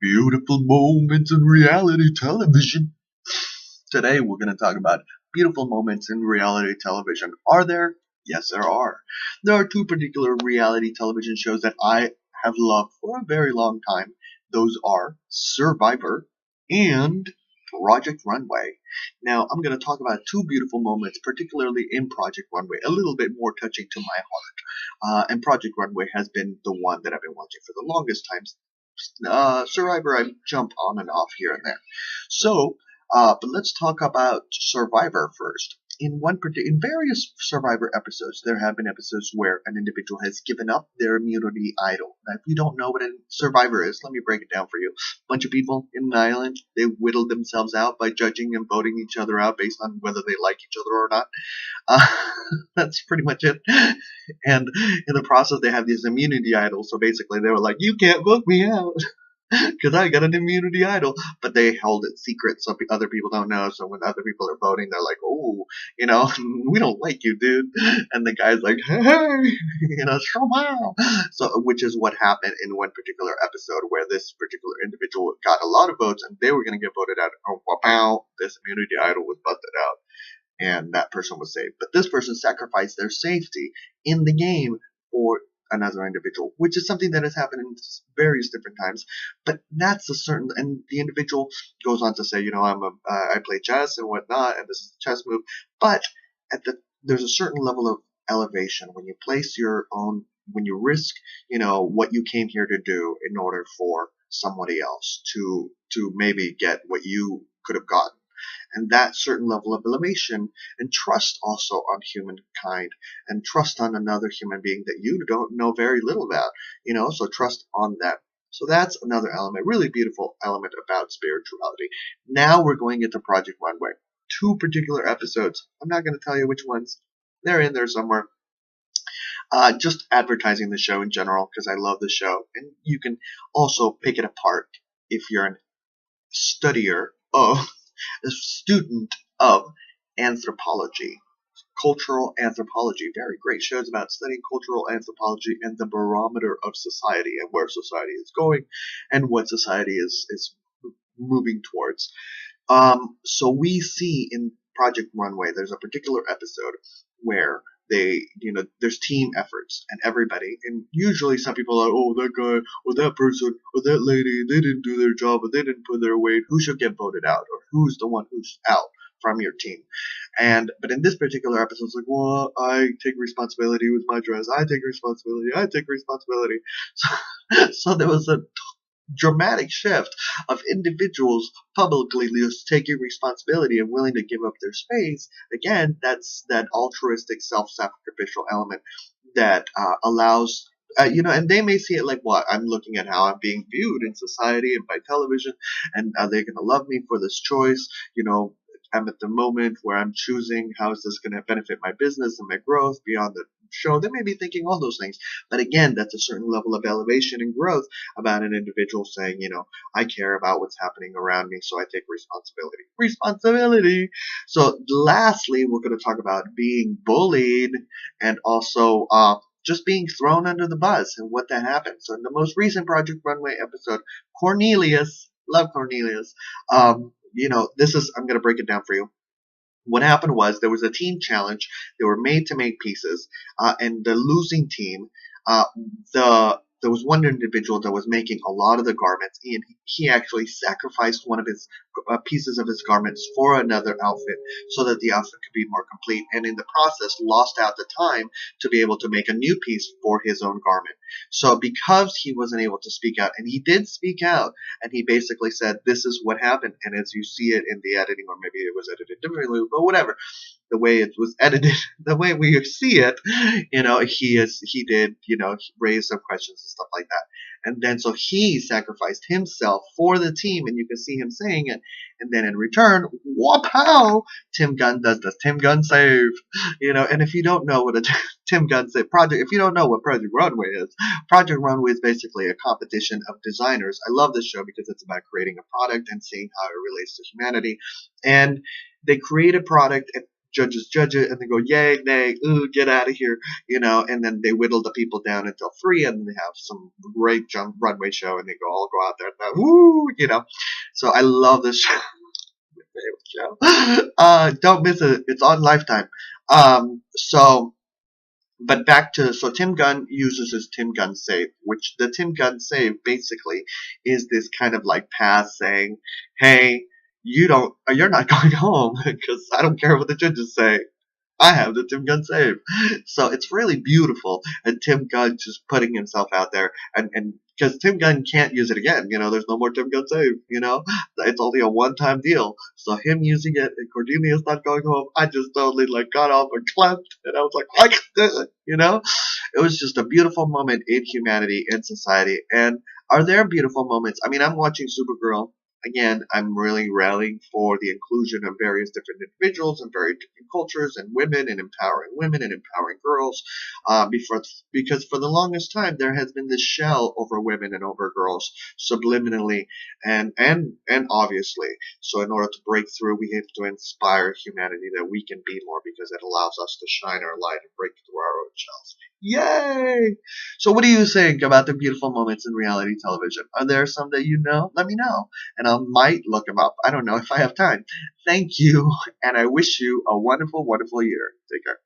Beautiful moments in reality television. Today we're going to talk about beautiful moments in reality television. Are there? Yes, there are. There are two particular reality television shows that I have loved for a very long time. Those are Survivor and Project Runway. Now, I'm going to talk about two beautiful moments, particularly in Project Runway, a little bit more touching to my heart. And Project Runway has been the one that I've been watching for the longest time. Survivor, I jump on and off here and there. But let's talk about Survivor first. In various Survivor episodes, there have been episodes where an individual has given up their immunity idol. Now, if you don't know what a Survivor is, let me break it down for you. A bunch of people in an island, they whittle themselves out by judging and voting each other out based on whether they like each other or not. Uh, that's pretty much it. And in the process, they have these immunity idols. So basically, they were like, "You can't vote me out." Because I got an immunity idol, but they held it secret so other people don't know. So when other people are voting, they're like, "Oh, we don't like you, dude." And the guy's like, "Hey, somehow." So, which is what happened in one particular episode where this particular individual got a lot of votes, and they were going to get voted out. Oh, wow! This immunity idol was busted out, and that person was saved. But this person sacrificed their safety in the game for another individual, which is something that has happened in various different times. But that's a certain, and the individual goes on to say, I play chess and whatnot, and this is a chess move. But there's a certain level of elevation when you place your own, when you risk, what you came here to do in order for somebody else to maybe get what you could have gotten, and that certain level of elevation and trust also on humankind and trust on another human being that you don't know very little about, so trust on them. So that's another element, really beautiful element about spirituality. Now we're going into Project Runway. Two particular episodes. I'm not going to tell you which ones. They're in there somewhere. Just advertising the show in general because I love the show. And you can also pick it apart if you're a studier of a student of anthropology, cultural anthropology. Very great shows about studying cultural anthropology and the barometer of society and where society is going and what society is moving towards. So we see in Project Runway, there's a particular episode where there's team efforts and everybody, and usually some people are, oh, that guy or that person or that lady, they didn't do their job or they didn't put their weight. Who should get voted out, or who's the one who's out from your team? But in this particular episode, it's like, well, I take responsibility with my dress. I take responsibility. I take responsibility. So there was a dramatic shift of individuals publicly just taking responsibility and willing to give up their space. Again, that's that altruistic, self-sacrificial element that allows. And they may see it like, what? I'm looking at how I'm being viewed in society and by television, and are they going to love me for this choice? I'm at the moment where I'm choosing how is this going to benefit my business and my growth beyond the show. They may be thinking all those things. But again, that's a certain level of elevation and growth about an individual saying, I care about what's happening around me, so I take responsibility. Responsibility! So lastly, we're going to talk about being bullied and also just being thrown under the bus and what that happens. So in the most recent Project Runway episode, Cornelius, love Cornelius, I'm going to break it down for you. What happened was there was a team challenge. They were made to make pieces, and the losing team, there was one individual that was making a lot of the garments, and he actually sacrificed one of his pieces of his garments for another outfit so that the outfit could be more complete, and in the process lost out the time to be able to make a new piece for his own garment. So because he wasn't able to speak out, and he did speak out, and he basically said, this is what happened, and as you see it in the editing, or maybe it was edited differently, but whatever, the way it was edited, the way we see it, he did, raise some questions and stuff like that. And then so he sacrificed himself for the team, and you can see him saying it. And then in return, whoop-pow, Tim Gunn does the Tim Gunn save. And if you don't know what a Tim Gunn save project, if you don't know what Project Runway is, Project Runway is basically a competition of designers. I love this show because it's about creating a product and seeing how it relates to humanity. And they create a product. judges judge it and they go yay, nay, ooh, get out of here, and then they whittle the people down until 3, and then they have some great runway show, and they all go out there and woo. So I love this show. Favorite show. Don't miss it. It's on Lifetime. So but back to, so Tim Gunn uses his Tim Gunn save, which the Tim Gunn save basically is this kind of like pass saying, hey, you're not going home because I don't care what the judges say. I have the Tim Gunn save. So it's really beautiful, and Tim Gunn just putting himself out there, and because Tim Gunn can't use it again, there's no more Tim Gunn save, it's only a one-time deal. So him using it and Cordelia's not going home, I just totally like got off and clapped, and I was like, I can do it. It was just a beautiful moment in humanity, in society. And are there beautiful moments? I mean, I'm watching Supergirl. Again, I'm really rallying for the inclusion of various different individuals and very different cultures and women and empowering girls. Because for the longest time there has been this shell over women and over girls, subliminally and obviously. So in order to break through, we have to inspire humanity that we can be more, because it allows us to shine our light and break through our own shells. Yay! So what do you think about the beautiful moments in reality television? Are there some that you know? Let me know, and I might look them up. I don't know if I have time. Thank you, and I wish you a wonderful, wonderful year. Take care.